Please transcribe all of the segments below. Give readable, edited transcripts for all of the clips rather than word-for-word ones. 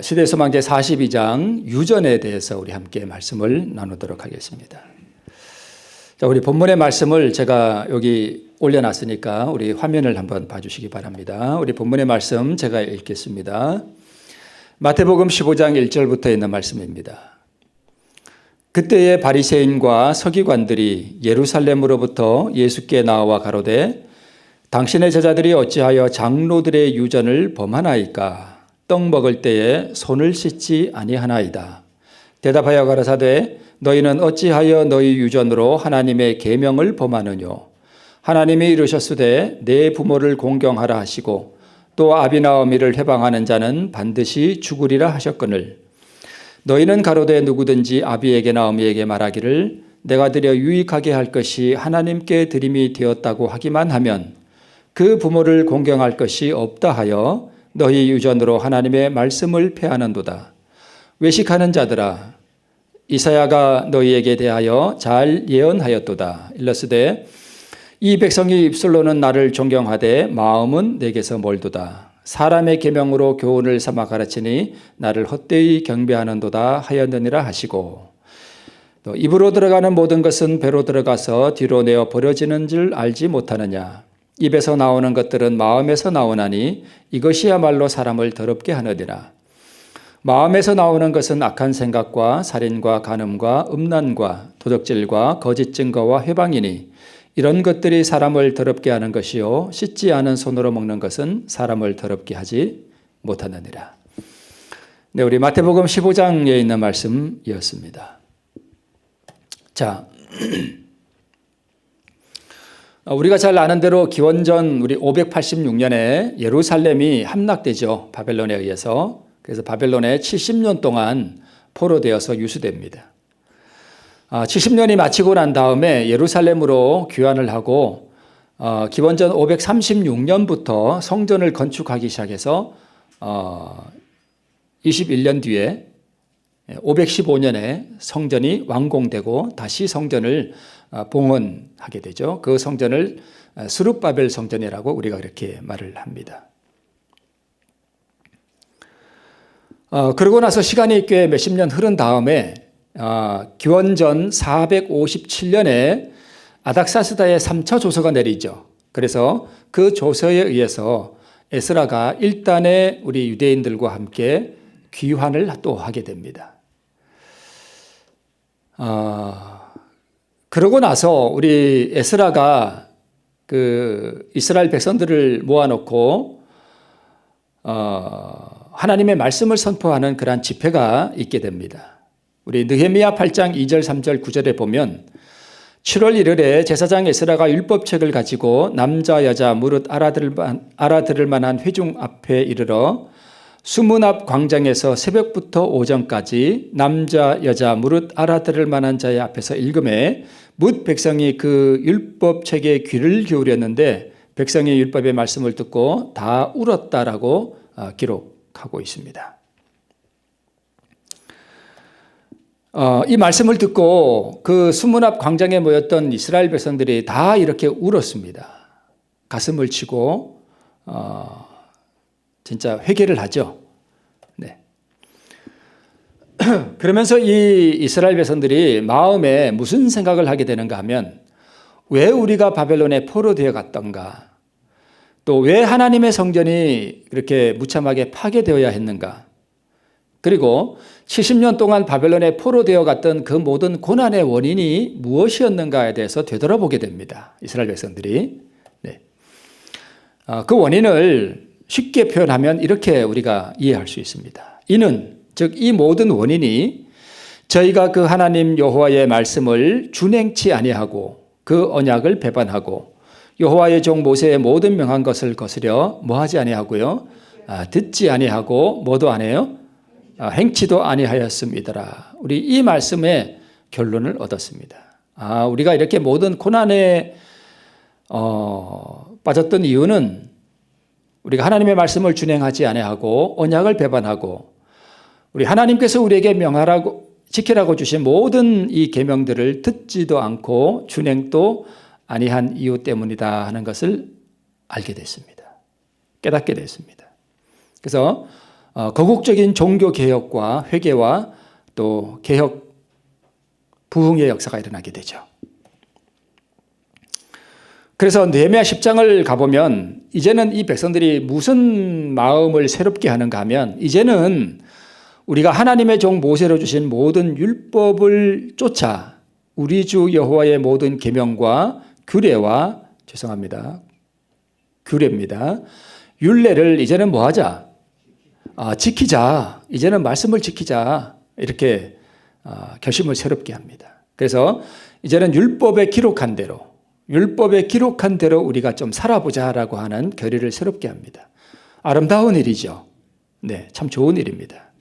시대소망 제42장 유전에 대해서 우리 함께 말씀을 나누도록 하겠습니다. 자, 우리 본문의 말씀을 제가 여기 올려놨으니까 우리 화면을 한번 봐주시기 바랍니다. 우리 본문의 말씀 제가 읽겠습니다. 마태복음 15장 1절부터 있는 말씀입니다. 그때의 바리새인과 서기관들이 예루살렘으로부터 예수께 나와 가로되 당신의 제자들이 어찌하여 장로들의 유전을 범하나이까? 떡 먹을 때에 손을 씻지 아니하나이다. 대답하여 가라사대 너희는 어찌하여 너희 유전으로 하나님의 계명을 범하느뇨? 하나님이 이르셨으되 내 부모를 공경하라 하시고 또 아비나 어미를 해방하는 자는 반드시 죽으리라 하셨거늘 너희는 가로되 누구든지 아비에게나 어미에게 말하기를 내가 드려 유익하게 할 것이 하나님께 드림이 되었다고 하기만 하면 그 부모를 공경할 것이 없다 하여 너희 유전으로 하나님의 말씀을 폐하는도다. 외식하는 자들아 이사야가 너희에게 대하여 잘 예언하였도다. 일러스되 이 백성이 입술로는 나를 존경하되 마음은 내게서 멀도다. 사람의 계명으로 교훈을 삼아 가르치니 나를 헛되이 경배하는도다 하였느니라 하시고 또 입으로 들어가는 모든 것은 배로 들어가서 뒤로 내어 버려지는 줄 알지 못하느냐. 입에서 나오는 것들은 마음에서 나오나니 이것이야말로 사람을 더럽게 하느니라. 마음에서 나오는 것은 악한 생각과 살인과 간음과 음란과 도적질과 거짓 증거와 회방이니 이런 것들이 사람을 더럽게 하는 것이요 씻지 않은 손으로 먹는 것은 사람을 더럽게 하지 못하느니라. 네, 우리 마태복음 15장에 있는 말씀이었습니다. 자, 우리가 잘 아는 대로 기원전 우리 586년에 예루살렘이 함락되죠. 바벨론에 의해서. 그래서 바벨론에 70년 동안 포로되어서 유수됩니다. 70년이 마치고 난 다음에 예루살렘으로 귀환을 하고 기원전 536년부터 성전을 건축하기 시작해서 21년 뒤에 515년에 성전이 완공되고 다시 성전을 봉헌하게 되죠. 그 성전을 스룹바벨 성전이라고 우리가 그렇게 말을 합니다. 그러고 나서 시간이 꽤 몇십 년 흐른 다음에 기원전 457년에 아닥사스다의 3차 조서가 내리죠. 그래서 그 조서에 의해서 에스라가 일단의 우리 유대인들과 함께 귀환을 또 하게 됩니다. 그러고 나서 우리 에스라가 그 이스라엘 백성들을 모아놓고 하나님의 말씀을 선포하는 그러한 집회가 있게 됩니다. 우리 느헤미야 8장 2절 3절 9절에 보면 7월 1일에 제사장 에스라가 율법책을 가지고 남자 여자 무릇 알아들을 만한 회중 앞에 이르러 수문 앞 광장에서 새벽부터 오전까지 남자 여자 무릇 알아들을 만한 자의 앞에서 읽음에 뭇 백성이 그 율법책에 귀를 기울였는데 백성이 율법의 말씀을 듣고 다 울었다라고 기록하고 있습니다. 이 말씀을 듣고 그 수문 앞 광장에 모였던 이스라엘 백성들이 다 이렇게 울었습니다. 가슴을 치고 진짜 회개를 하죠. 네. 그러면서 이 이스라엘 백성들이 마음에 무슨 생각을 하게 되는가 하면 왜 우리가 바벨론에 포로되어 갔던가 또 왜 하나님의 성전이 그렇게 무참하게 파괴되어야 했는가 그리고 70년 동안 바벨론에 포로되어 갔던 그 모든 고난의 원인이 무엇이었는가에 대해서 되돌아보게 됩니다. 이스라엘 백성들이. 네. 그 원인을 쉽게 표현하면 이렇게 우리가 이해할 수 있습니다. 이는 즉 이 모든 원인이 저희가 그 하나님 여호와의 말씀을 준행치 아니하고 그 언약을 배반하고 여호와의 종 모세의 모든 명한 것을 거스려 뭐하지 아니하고요 듣지 아니하고 뭐도 안 해요 행치도 아니하였음이더라. 우리 이 말씀의 결론을 얻었습니다. 우리가 이렇게 모든 고난에 빠졌던 이유는 우리가 하나님의 말씀을 준행하지 아니하고 언약을 배반하고 우리 하나님께서 우리에게 명하라고 지키라고 주신 모든 이 계명들을 듣지도 않고 준행도 아니한 이유 때문이다 하는 것을 알게 됐습니다. 깨닫게 됐습니다. 그래서 거국적인 종교 개혁과 회개와 또 개혁 부흥의 역사가 일어나게 되죠. 그래서 느헤미야 10장을 가보면 이제는 이 백성들이 무슨 마음을 새롭게 하는가 하면 이제는 우리가 하나님의 종 모세로 주신 모든 율법을 쫓아 우리 주 여호와의 모든 계명과 규례와 규례입니다. 율례를 이제는 뭐 하자? 지키자. 이제는 말씀을 지키자. 이렇게 결심을 새롭게 합니다. 그래서 이제는 율법에 기록한 대로 우리가 좀 살아보자라고 하는 결의를 새롭게 합니다. 아름다운 일이죠. 네, 참 좋은 일입니다.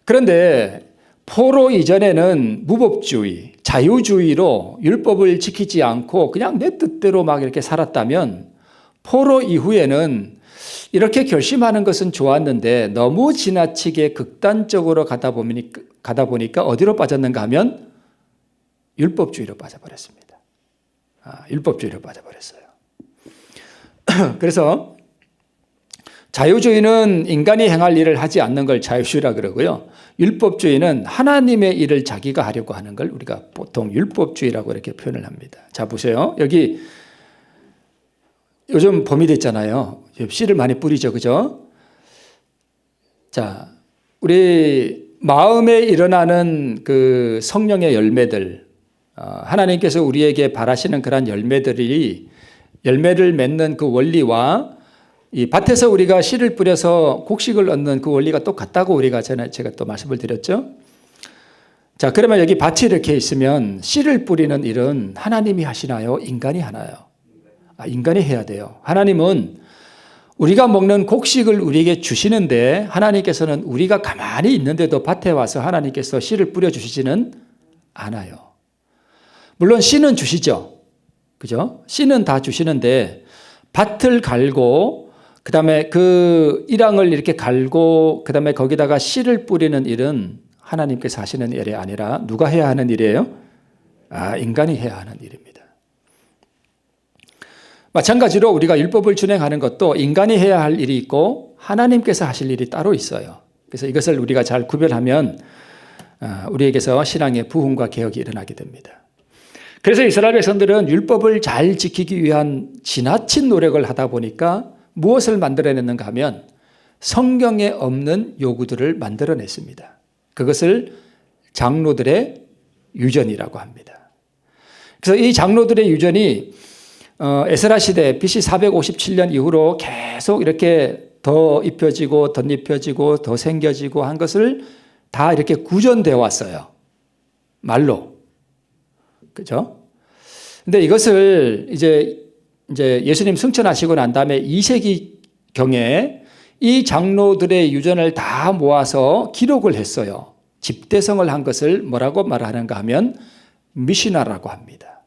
그런데 포로 이전에는 무법주의, 자유주의로 율법을 지키지 않고 그냥 내 뜻대로 막 이렇게 살았다면 포로 이후에는 이렇게 결심하는 것은 좋았는데 너무 지나치게 극단적으로 가다 보니까 어디로 빠졌는가 하면 율법주의로 빠져버렸습니다. 율법주의로 빠져버렸어요. 그래서 자유주의는 인간이 행할 일을 하지 않는 걸 자유주의라 그러고요. 율법주의는 하나님의 일을 자기가 하려고 하는 걸 우리가 보통 율법주의라고 이렇게 표현을 합니다. 자, 보세요. 여기 요즘 봄이 됐잖아요. 씨를 많이 뿌리죠. 그죠? 자, 우리 마음에 일어나는 그 성령의 열매들, 하나님께서 우리에게 바라시는 그러한 열매를 맺는 그 원리와 이 밭에서 우리가 씨를 뿌려서 곡식을 얻는 그 원리가 똑같다고 제가 또 말씀을 드렸죠. 자, 그러면 여기 밭이 이렇게 있으면 씨를 뿌리는 일은 하나님이 하시나요? 인간이 하나요? 인간이 해야 돼요. 하나님은 우리가 먹는 곡식을 우리에게 주시는데 하나님께서는 우리가 가만히 있는데도 밭에 와서 하나님께서 씨를 뿌려주시지는 않아요. 물론 씨는 주시죠. 그죠? 씨는 다 주시는데 밭을 갈고 그다음에 그 일황을 이렇게 갈고 그다음에 거기다가 씨를 뿌리는 일은 하나님께서 하시는 일이 아니라 누가 해야 하는 일이에요? 인간이 해야 하는 일입니다. 마찬가지로 우리가 율법을 준행하는 것도 인간이 해야 할 일이 있고 하나님께서 하실 일이 따로 있어요. 그래서 이것을 우리가 잘 구별하면 우리에게서 신앙의 부흥과 개혁이 일어나게 됩니다. 그래서 이스라엘 백성들은 율법을 잘 지키기 위한 지나친 노력을 하다 보니까 무엇을 만들어냈는가 하면 성경에 없는 요구들을 만들어냈습니다. 그것을 장로들의 유전이라고 합니다. 그래서 이 장로들의 유전이 에스라 시대 BC 457년 이후로 계속 이렇게 더 입혀지고 덧입혀지고 더 생겨지고 한 것을 다 이렇게 구전되어 왔어요. 말로. 그죠? 근데 이것을 이제 예수님 승천하시고 난 다음에 2세기경에 이 장로들의 유전을 다 모아서 기록을 했어요. 집대성을 한 것을 뭐라고 말하는가 하면 미시나라고 합니다.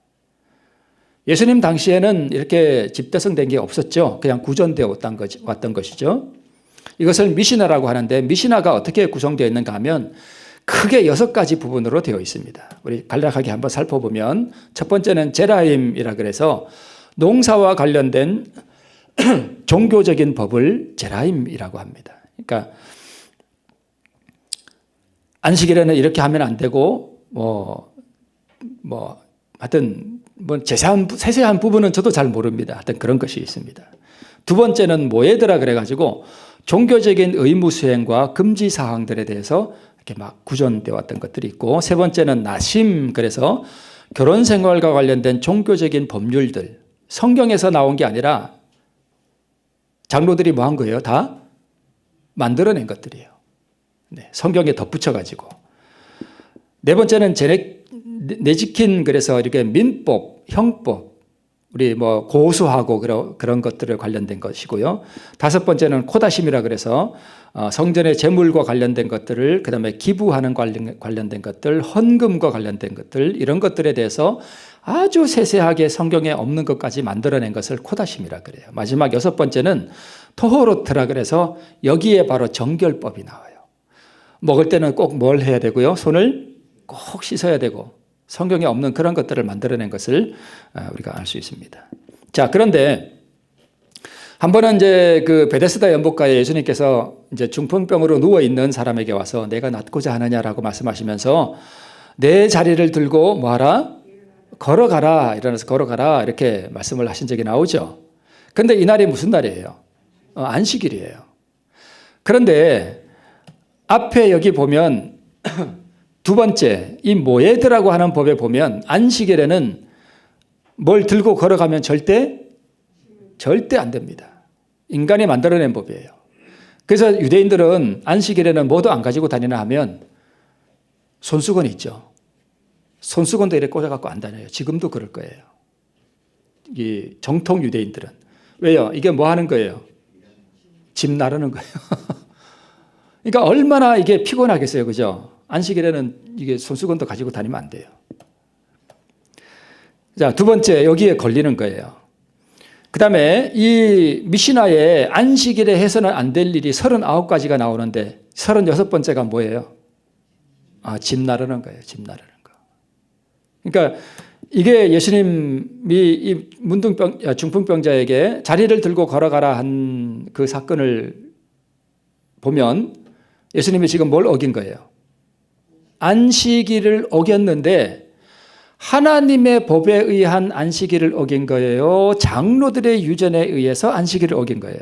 예수님 당시에는 이렇게 집대성된 게 없었죠. 그냥 구전되어 왔던 것이죠. 이것을 미시나라고 하는데 미시나가 어떻게 구성되어 있는가 하면 크게 6가지 부분으로 되어 있습니다. 우리 간략하게 한번 살펴보면 첫 번째는 제라임이라 그래서 농사와 관련된 종교적인 법을 제라임이라고 합니다. 그러니까 안식일에는 이렇게 하면 안 되고 하여튼 세세한 부분은 저도 잘 모릅니다. 하여튼 그런 것이 있습니다. 두 번째는 모에드라 그래가지고 종교적인 의무 수행과 금지 사항들에 대해서 이렇게 막 구전되어 왔던 것들이 있고, 세 번째는 나심, 그래서 결혼 생활과 관련된 종교적인 법률들, 성경에서 나온 게 아니라 장로들이 뭐 한 거예요? 다 만들어낸 것들이에요. 네, 성경에 덧붙여가지고. 네 번째는 내지킨, 그래서 이렇게 민법, 형법, 우리 뭐 고수하고 그런 것들에 관련된 것이고요. 다섯 번째는 코다심이라 그래서 성전의 재물과 관련된 것들을, 그다음에 기부하는 관련된 것들, 헌금과 관련된 것들, 이런 것들에 대해서 아주 세세하게 성경에 없는 것까지 만들어낸 것을 코다심이라 그래요. 마지막 여섯 번째는 토호로트라 그래서 여기에 바로 정결법이 나와요. 먹을 때는 꼭 뭘 해야 되고요. 손을 꼭 씻어야 되고, 성경에 없는 그런 것들을 만들어낸 것을 우리가 알 수 있습니다. 자, 그런데 한 번은 이제 그 베데스다 연못가에 예수님께서 이제 중풍병으로 누워 있는 사람에게 와서 내가 낫고자 하느냐라고 말씀하시면서 내 자리를 들고 뭐하라? 걸어가라. 일어나서 걸어가라. 이렇게 말씀을 하신 적이 나오죠. 그런데 이날이 무슨 날이에요? 안식일이에요. 그런데 앞에 여기 보면 두 번째 이 모에드라고 하는 법에 보면 안식일에는 뭘 들고 걸어가면 절대 안 됩니다. 인간이 만들어낸 법이에요. 그래서 유대인들은 안식일에는 뭐도 안 가지고 다니나 하면 손수건이 있죠. 손수건도 이렇게 꽂아갖고 안 다녀요. 지금도 그럴 거예요. 이 정통 유대인들은. 왜요? 이게 뭐 하는 거예요? 집 나르는 거예요. 그러니까 얼마나 이게 피곤하겠어요. 그죠? 안식일에는 이게 손수건도 가지고 다니면 안 돼요. 자, 두 번째, 여기에 걸리는 거예요. 그 다음에 이 미시나에 안식일에 해서는 안 될 일이 39가지가 나오는데 36번째가 뭐예요? 집 나르는 거예요. 집 나르는 거. 그러니까 이게 예수님이 이 중풍병자에게 자리를 들고 걸어가라 한 그 사건을 보면 예수님이 지금 뭘 어긴 거예요? 안식일을 어겼는데 하나님의 법에 의한 안식일을 어긴 거예요? 장로들의 유전에 의해서 안식일을 어긴 거예요?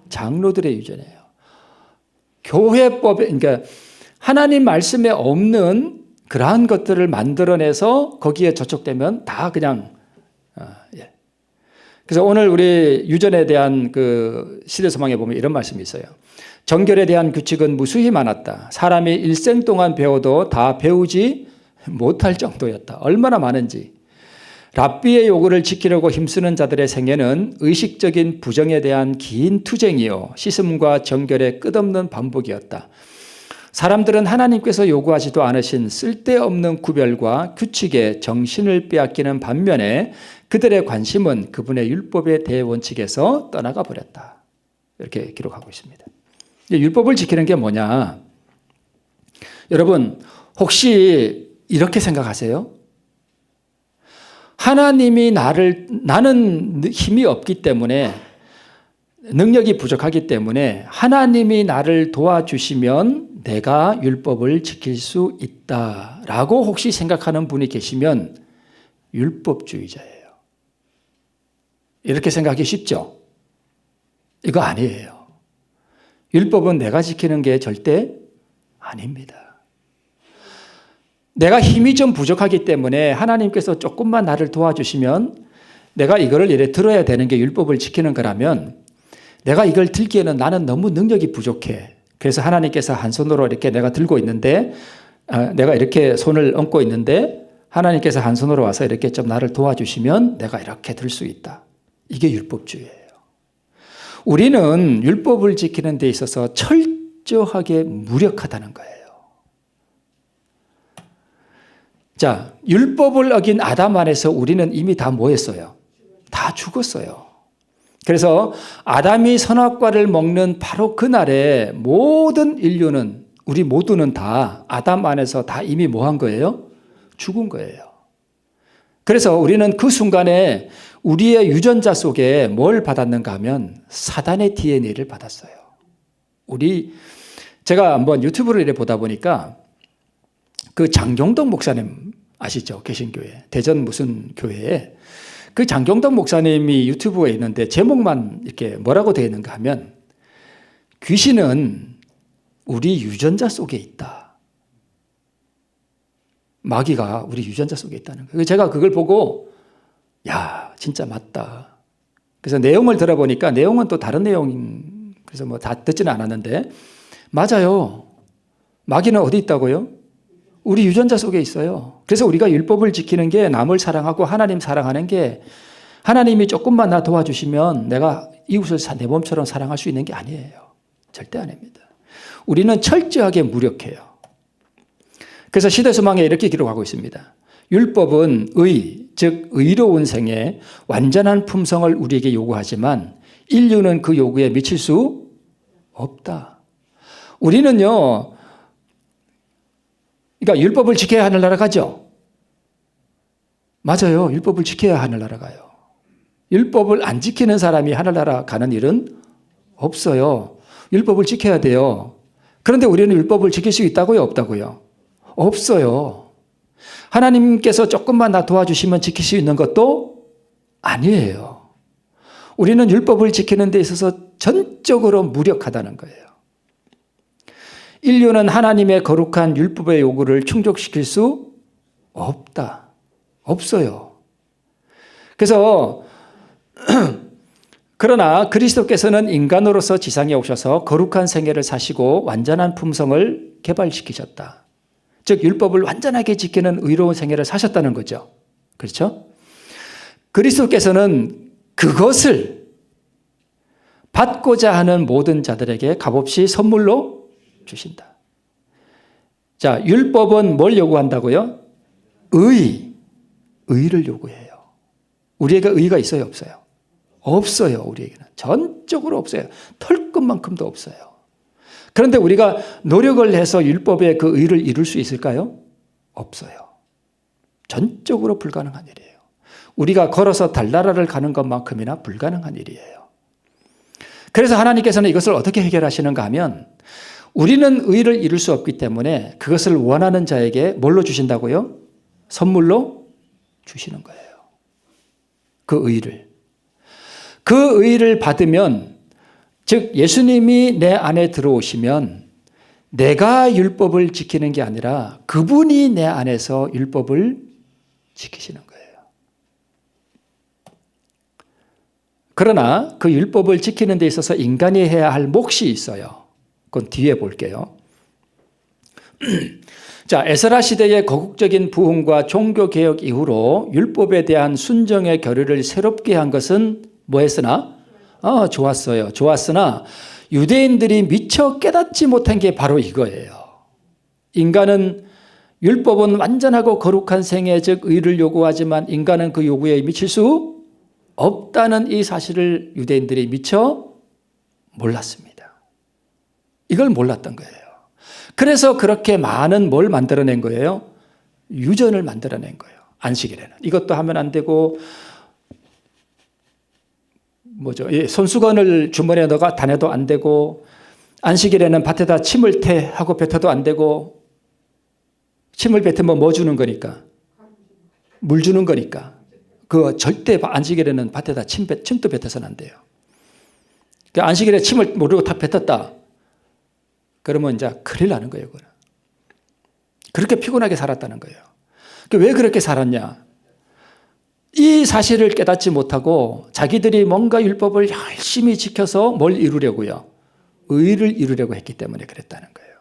장로들의 유전이에요. 교회법에, 그러니까 하나님 말씀에 없는 그러한 것들을 만들어내서 거기에 저촉되면 다 그냥 예. 그래서 오늘 우리 유전에 대한 그 시대소망에 보면 이런 말씀이 있어요. 정결에 대한 규칙은 무수히 많았다. 사람이 일생 동안 배워도 다 배우지 못할 정도였다. 얼마나 많은지. 랍비의 요구를 지키려고 힘쓰는 자들의 생애는 의식적인 부정에 대한 긴 투쟁이요 씻음과 정결의 끝없는 반복이었다. 사람들은 하나님께서 요구하지도 않으신 쓸데없는 구별과 규칙에 정신을 빼앗기는 반면에 그들의 관심은 그분의 율법의 대원칙에서 떠나가 버렸다. 이렇게 기록하고 있습니다. 율법을 지키는 게 뭐냐? 여러분 혹시 이렇게 생각하세요? 하나님이 나는 힘이 없기 때문에 능력이 부족하기 때문에 하나님이 나를 도와주시면 내가 율법을 지킬 수 있다라고 혹시 생각하는 분이 계시면 율법주의자예요. 이렇게 생각하기 쉽죠? 이거 아니에요. 율법은 내가 지키는 게 절대 아닙니다. 내가 힘이 좀 부족하기 때문에 하나님께서 조금만 나를 도와주시면 내가 이거를 이래 들어야 되는 게 율법을 지키는 거라면 내가 이걸 들기에는 나는 너무 능력이 부족해. 그래서 하나님께서 한 손으로 이렇게 내가 들고 있는데 내가 이렇게 손을 얹고 있는데 하나님께서 한 손으로 와서 이렇게 좀 나를 도와주시면 내가 이렇게 들 수 있다. 이게 율법주의예요. 우리는 율법을 지키는 데 있어서 철저하게 무력하다는 거예요. 자, 율법을 어긴 아담 안에서 우리는 이미 다 뭐 했어요? 다 죽었어요. 그래서 아담이 선악과를 먹는 바로 그날에 모든 인류는 우리 모두는 다 아담 안에서 다 이미 뭐 한 거예요? 죽은 거예요. 그래서 우리는 그 순간에 우리의 유전자 속에 뭘 받았는가 하면 사단의 DNA를 받았어요. 제가 한번 유튜브를 이렇게 보다 보니까 그 장경덕 목사님 아시죠? 개신교회. 대전 무슨 교회에 그 장경덕 목사님이 유튜브에 있는데 제목만 이렇게 뭐라고 되어 있는가 하면 귀신은 우리 유전자 속에 있다. 마귀가 우리 유전자 속에 있다는 거예요. 제가 그걸 보고 야 진짜 맞다. 그래서 내용을 들어보니까 내용은 또 다른 내용 그래서 뭐 다 듣지는 않았는데 맞아요. 마귀는 어디 있다고요? 우리 유전자 속에 있어요. 그래서 우리가 율법을 지키는 게 남을 사랑하고 하나님 사랑하는 게 하나님이 조금만 나 도와주시면 내가 이웃을 내 몸처럼 사랑할 수 있는 게 아니에요. 절대 아닙니다. 우리는 철저하게 무력해요. 그래서 시대소망에 이렇게 기록하고 있습니다. 율법은 즉 의로운 생에 완전한 품성을 우리에게 요구하지만 인류는 그 요구에 미칠 수 없다. 우리는요. 그러니까 율법을 지켜야 하늘나라 가죠. 맞아요. 율법을 지켜야 하늘나라 가요. 율법을 안 지키는 사람이 하늘나라 가는 일은 없어요. 율법을 지켜야 돼요. 그런데 우리는 율법을 지킬 수 있다고요? 없다고요? 없어요. 하나님께서 조금만 나 도와주시면 지킬 수 있는 것도 아니에요. 우리는 율법을 지키는 데 있어서 전적으로 무력하다는 거예요. 인류는 하나님의 거룩한 율법의 요구를 충족시킬 수 없다. 없어요. 그래서 그러나 그리스도께서는 인간으로서 지상에 오셔서 거룩한 생애를 사시고 완전한 품성을 개발시키셨다. 즉 율법을 완전하게 지키는 의로운 생애를 사셨다는 거죠. 그렇죠? 그리스도께서는 그것을 받고자 하는 모든 자들에게 값없이 선물로 주신다. 자, 율법은 뭘 요구한다고요? 의를 요구해요. 우리에게 의가 있어요, 없어요? 없어요. 우리에게는 전적으로 없어요. 털끝만큼도 없어요. 그런데 우리가 노력을 해서 율법의 그 의를 이룰 수 있을까요? 없어요. 전적으로 불가능한 일이에요. 우리가 걸어서 달나라를 가는 것만큼이나 불가능한 일이에요. 그래서 하나님께서는 이것을 어떻게 해결하시는가 하면 우리는 의를 이룰 수 없기 때문에 그것을 원하는 자에게 뭘로 주신다고요? 선물로 주시는 거예요. 그 의를. 그 의를 받으면, 즉 예수님이 내 안에 들어오시면 내가 율법을 지키는 게 아니라 그분이 내 안에서 율법을 지키시는 거예요. 그러나 그 율법을 지키는 데 있어서 인간이 해야 할 몫이 있어요. 그건 뒤에 볼게요. 자, 에스라 시대의 거국적인 부흥과 종교개혁 이후로 율법에 대한 순정의 결의를 새롭게 한 것은 뭐했으나? 좋았어요. 좋았으나 유대인들이 미처 깨닫지 못한 게 바로 이거예요. 인간은 율법은 완전하고 거룩한 생애, 즉 의를 요구하지만 인간은 그 요구에 미칠 수 없다는 이 사실을 유대인들이 미처 몰랐습니다. 이걸 몰랐던 거예요. 그래서 그렇게 많은 뭘 만들어낸 거예요? 유전을 만들어낸 거예요. 안식일에는. 이것도 하면 안 되고 손수건을 주머니에 넣어가 다녀도 안 되고, 안식일에는 밭에다 침을 하고 뱉어도 안 되고, 침을 뱉으면 뭐 주는 거니까? 물 주는 거니까. 그 절대 안식일에는 밭에다 침도 뱉어서는 안 돼요. 그 안식일에 침을 모르고 다 뱉었다. 그러면 이제 큰일 나는 거예요. 그거는. 그렇게 피곤하게 살았다는 거예요. 왜 그렇게 살았냐? 이 사실을 깨닫지 못하고 자기들이 뭔가 율법을 열심히 지켜서 뭘 이루려고요? 의를 이루려고 했기 때문에 그랬다는 거예요.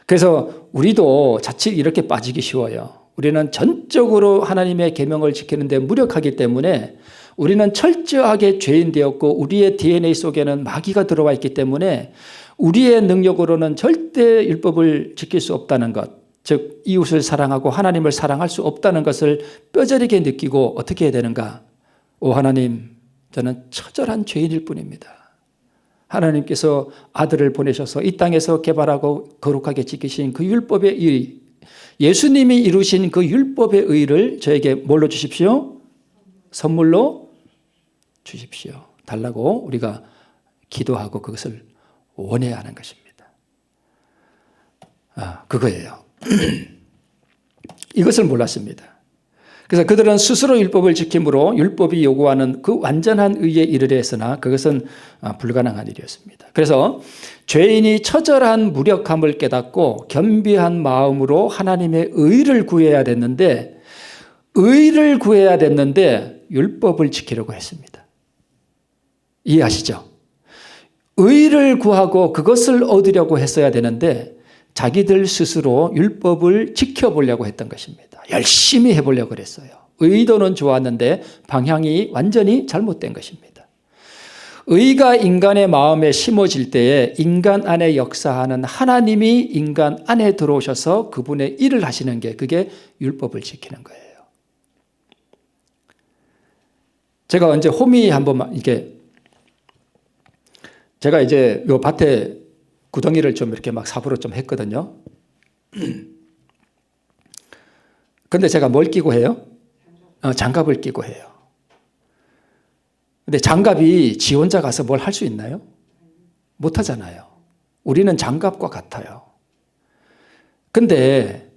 그래서 우리도 자칫 이렇게 빠지기 쉬워요. 우리는 전적으로 하나님의 계명을 지키는 데 무력하기 때문에 우리는 철저하게 죄인 되었고 우리의 DNA 속에는 마귀가 들어와 있기 때문에 우리의 능력으로는 절대 율법을 지킬 수 없다는 것, 즉 이웃을 사랑하고 하나님을 사랑할 수 없다는 것을 뼈저리게 느끼고 어떻게 해야 되는가? 오 하나님, 저는 처절한 죄인일 뿐입니다. 하나님께서 아들을 보내셔서 이 땅에서 개발하고 거룩하게 지키신 그 율법의 의, 예수님이 이루신 그 율법의 의를 저에게 뭘로 주십시오? 선물로 주십시오. 달라고 우리가 기도하고 그것을 원해야 하는 것입니다. 그거예요. 이것을 몰랐습니다. 그래서 그들은 스스로 율법을 지킴으로 율법이 요구하는 그 완전한 의에 이르려 했으나 그것은 불가능한 일이었습니다. 그래서 죄인이 처절한 무력함을 깨닫고 겸비한 마음으로 하나님의 의를 구해야 됐는데 율법을 지키려고 했습니다. 이해하시죠? 의를 구하고 그것을 얻으려고 했어야 되는데 자기들 스스로 율법을 지켜보려고 했던 것입니다. 열심히 해보려고 그랬어요. 의도는 좋았는데 방향이 완전히 잘못된 것입니다. 의가 인간의 마음에 심어질 때에 인간 안에 역사하는 하나님이 인간 안에 들어오셔서 그분의 일을 하시는 게 그게 율법을 지키는 거예요. 제가 언제 호미 한번 제가 이제 요 밭에 구덩이를 좀 이렇게 막 삽으로 좀 했거든요. 근데 제가 뭘 끼고 해요? 장갑을 끼고 해요. 근데 장갑이 지 혼자 가서 뭘 할 수 있나요? 못 하잖아요. 우리는 장갑과 같아요. 근데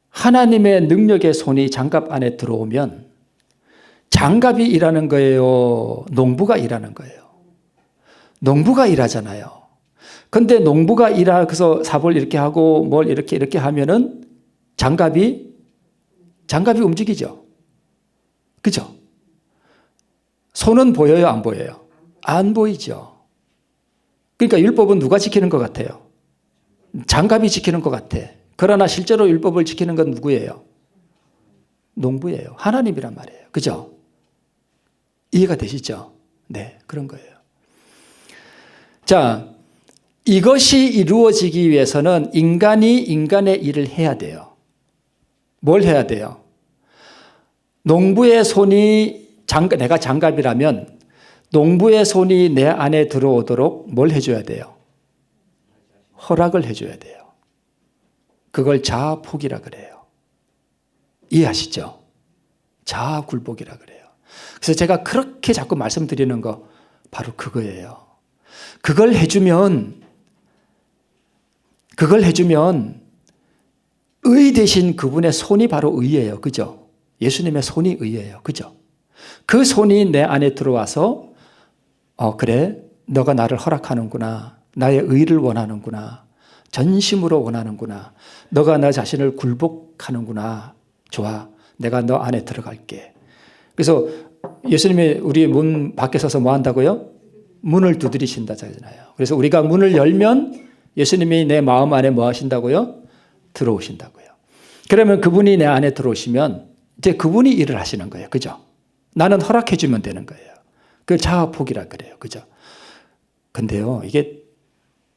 하나님의 능력의 손이 장갑 안에 들어오면 장갑이 일하는 거예요? 농부가 일하는 거예요? 농부가 일하잖아요. 근데 농부가 일해서 삽을 이렇게 하고 뭘 이렇게 하면은 장갑이 움직이죠. 그죠? 손은 보여요, 안 보여요? 안 보이죠. 그러니까 율법은 누가 지키는 것 같아요? 장갑이 지키는 것 같아. 그러나 실제로 율법을 지키는 건 누구예요? 농부예요. 하나님이란 말이에요. 그죠? 이해가 되시죠? 네, 그런 거예요. 자, 이것이 이루어지기 위해서는 인간이 인간의 일을 해야 돼요. 뭘 해야 돼요? 농부의 손이 내가 장갑이라면 농부의 손이 내 안에 들어오도록 뭘 해줘야 돼요? 허락을 해줘야 돼요. 그걸 자아폭이라 그래요. 이해하시죠? 자아굴복이라 그래요. 그래서 제가 그렇게 자꾸 말씀드리는 거 바로 그거예요. 그걸 해주면 의 대신 그분의 손이 바로 의예요. 그죠? 예수님의 손이 의예요. 그죠? 그 손이 내 안에 들어와서 그래 너가 나를 허락하는구나. 나의 의를 원하는구나. 전심으로 원하는구나. 너가 나 자신을 굴복하는구나. 좋아. 내가 너 안에 들어갈게. 그래서 예수님이 우리 문 밖에 서서 뭐 한다고요? 문을 두드리신다잖아요. 그래서 우리가 문을 열면 예수님이 내 마음 안에 뭐 하신다고요? 들어오신다고요. 그러면 그분이 내 안에 들어오시면 이제 그분이 일을 하시는 거예요. 그죠? 나는 허락해 주면 되는 거예요. 그걸 자아폭이라 그래요. 그죠? 근데요, 이게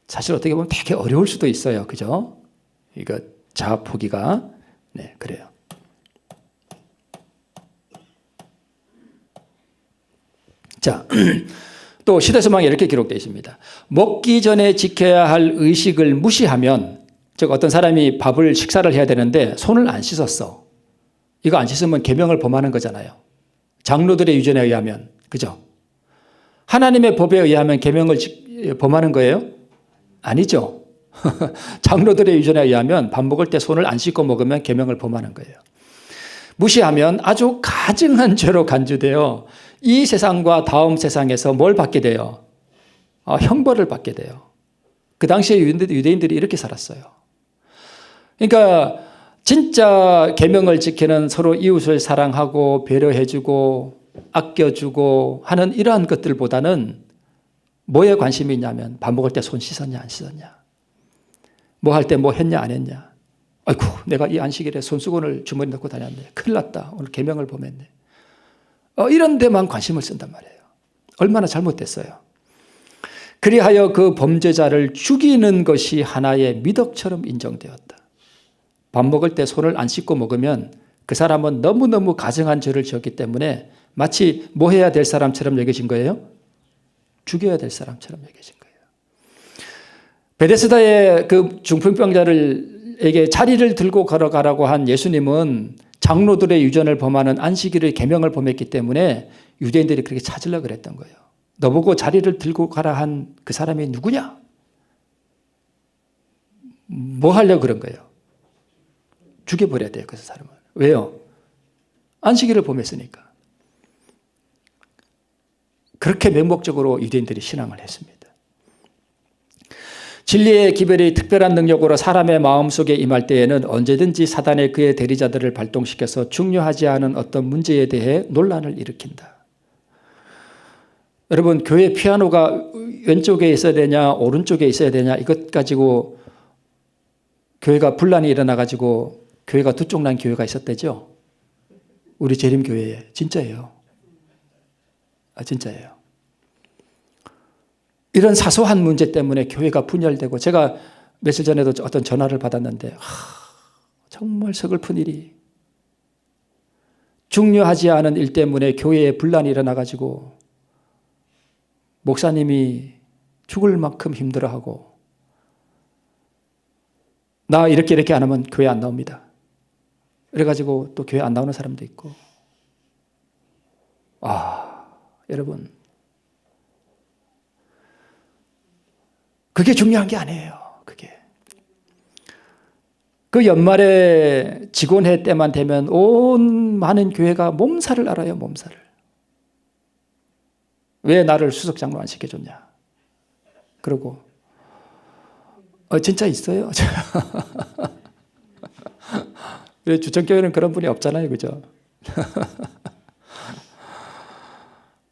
사실 어떻게 보면 되게 어려울 수도 있어요. 그죠? 이거 자아폭이가 네, 그래요. 자, 또 시대서망에 이렇게 기록되어 있습니다. 먹기 전에 지켜야 할 의식을 무시하면, 즉 어떤 사람이 식사를 해야 되는데 손을 안 씻었어. 이거 안 씻으면 계명을 범하는 거잖아요. 장로들의 유전에 의하면. 그죠? 하나님의 법에 의하면 계명을 범하는 거예요? 아니죠. 장로들의 유전에 의하면 밥 먹을 때 손을 안 씻고 먹으면 계명을 범하는 거예요. 무시하면 아주 가증한 죄로 간주되어 이 세상과 다음 세상에서 뭘 받게 돼요? 형벌을 받게 돼요. 그 당시에 유대인들이 이렇게 살았어요. 그러니까 진짜 계명을 지키는 서로 이웃을 사랑하고 배려해주고 아껴주고 하는 이러한 것들보다는 뭐에 관심이 있냐면 밥 먹을 때 손 씻었냐 안 씻었냐, 뭐 할 때 뭐 했냐 안 했냐, 아이고 내가 이 안식일에 손수건을 주머니에 넣고 다녔네, 큰일 났다, 오늘 계명을 범했네, 이런 데만 관심을 쓴단 말이에요. 얼마나 잘못됐어요. 그리하여 그 범죄자를 죽이는 것이 하나의 미덕처럼 인정되었다. 밥 먹을 때 손을 안 씻고 먹으면 그 사람은 너무너무 가증한 죄를 지었기 때문에 마치 뭐 해야 될 사람처럼 여겨진 거예요? 죽여야 될 사람처럼 여겨진 거예요. 베데스다의 그 중풍병자에게 자리를 들고 걸어가라고 한 예수님은 장로들의 유전을 범하는 안식일의 계명을 범했기 때문에 유대인들이 그렇게 찾으려고 그랬던 거예요. 너보고 자리를 들고 가라 한 그 사람이 누구냐? 뭐 하려고 그런 거예요? 죽여버려야 돼요, 그 사람을. 왜요? 안식일을 범했으니까. 그렇게 맹목적으로 유대인들이 신앙을 했습니다. 진리의 기별이 특별한 능력으로 사람의 마음속에 임할 때에는 언제든지 사단의 그의 대리자들을 발동시켜서 중요하지 않은 어떤 문제에 대해 논란을 일으킨다. 여러분, 교회 피아노가 왼쪽에 있어야 되냐 오른쪽에 있어야 되냐 이것 가지고 교회가 분란이 일어나가지고 교회가 두 쪽 난 교회가 있었대죠. 우리 재림교회에. 진짜예요. 진짜예요. 이런 사소한 문제 때문에 교회가 분열되고, 제가 며칠 전에도 어떤 전화를 받았는데 정말 서글픈 일이, 중요하지 않은 일 때문에 교회에 분란이 일어나가지고 목사님이 죽을 만큼 힘들어하고, 나 이렇게 안 하면 교회 안 나옵니다. 그래가지고 또 교회 안 나오는 사람도 있고, 여러분, 그게 중요한 게 아니에요. 그게. 그 연말에 직원회 때만 되면 온 많은 교회가 몸살을 알아요. 몸살을. 왜 나를 수석장로 안 시켜줬냐. 그러고 진짜 있어요. 왜 주천교회는 그런 분이 없잖아요. 그죠?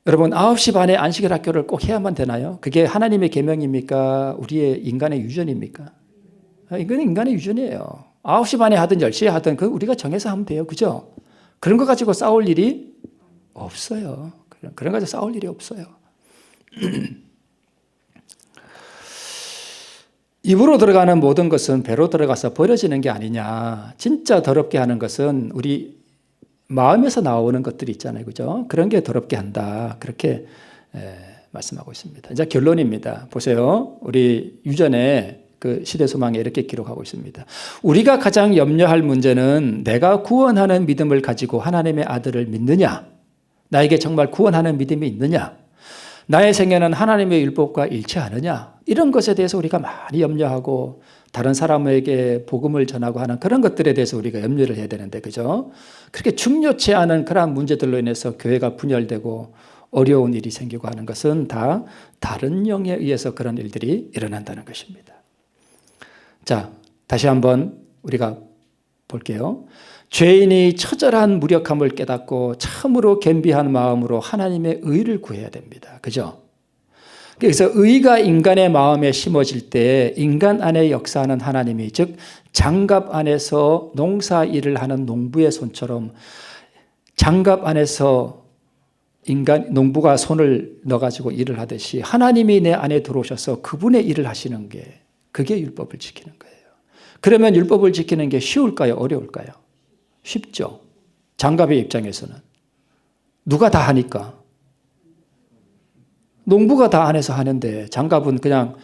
여러분 9시 반에 안식일 학교를 꼭 해야만 되나요? 그게 하나님의 계명입니까? 우리의 인간의 유전입니까? 이건 인간의 유전이에요. 9시 반에 하든 10시에 하든 그 우리가 정해서 하면 돼요. 그죠? 그런 거 가지고 싸울 일이 없어요. 그런 거 가지고 싸울 일이 없어요. 입으로 들어가는 모든 것은 배로 들어가서 버려지는 게 아니냐. 진짜 더럽게 하는 것은 우리 마음에서 나오는 것들이 있잖아요. 그죠? 그런 게 더럽게 한다. 그렇게 말씀하고 있습니다. 이제 결론입니다. 보세요. 우리 유전에 그 시대소망에 이렇게 기록하고 있습니다. 우리가 가장 염려할 문제는 내가 구원하는 믿음을 가지고 하나님의 아들을 믿느냐? 나에게 정말 구원하는 믿음이 있느냐? 나의 생애는 하나님의 율법과 일치하느냐? 이런 것에 대해서 우리가 많이 염려하고 다른 사람에게 복음을 전하고 하는 그런 것들에 대해서 우리가 염려를 해야 되는데, 그죠? 그렇게 중요치 않은 그러한 문제들로 인해서 교회가 분열되고 어려운 일이 생기고 하는 것은 다 다른 영에 의해서 그런 일들이 일어난다는 것입니다. 자, 다시 한번 우리가 볼게요. 죄인이 처절한 무력함을 깨닫고 참으로 겸비한 마음으로 하나님의 의를 구해야 됩니다. 그죠? 그래서 의가 인간의 마음에 심어질 때 인간 안에 역사하는 하나님이, 즉 장갑 안에서 농사 일을 하는 농부의 손처럼 장갑 안에서 농부가 손을 넣어가지고 일을 하듯이 하나님이 내 안에 들어오셔서 그분의 일을 하시는 게, 그게 율법을 지키는 거예요. 그러면 율법을 지키는 게 쉬울까요? 어려울까요? 쉽죠. 장갑의 입장에서는. 누가 다 하니까. 농부가 다 안에서 하는데 장갑은 그냥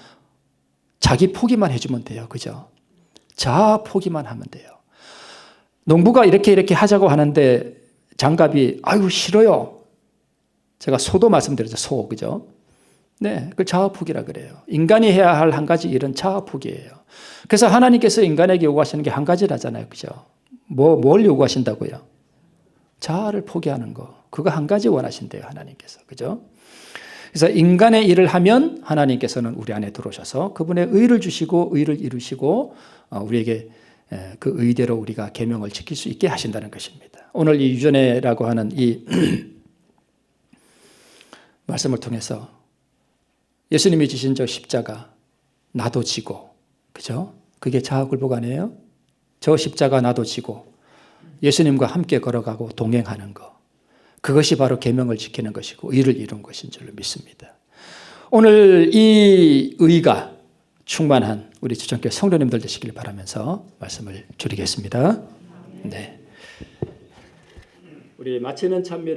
자기 포기만 해주면 돼요. 그죠? 자아 포기만 하면 돼요. 농부가 이렇게 하자고 하는데 장갑이 아유 싫어요. 제가 소도 말씀드렸죠. 소. 그죠? 네, 그걸 자아 포기라 그래요. 인간이 해야 할 한 가지 일은 자아 포기예요. 그래서 하나님께서 인간에게 요구하시는 게 한 가지라잖아요. 그죠? 뭘 요구하신다고요? 자아를 포기하는 거. 그거 한 가지 원하신대요. 하나님께서. 그죠? 그래서 인간의 일을 하면 하나님께서는 우리 안에 들어오셔서 그분의 의를 주시고 의를 이루시고 우리에게 그 의대로 우리가 계명을 지킬 수 있게 하신다는 것입니다. 오늘 이 유전회라고 하는 이 말씀을 통해서 예수님이 지신 저 십자가 나도 지고, 그죠? 그게 자아 굴복 아니에요? 저 십자가 나도 지고 예수님과 함께 걸어가고 동행하는 거, 그것이 바로 계명을 지키는 것이고 의를 이룬 것인 줄로 믿습니다. 오늘 이 의가 충만한 우리 주천교회 성도님들 되시길 바라면서 말씀을 줄이겠습니다. 네. 우리 마치는 찬미를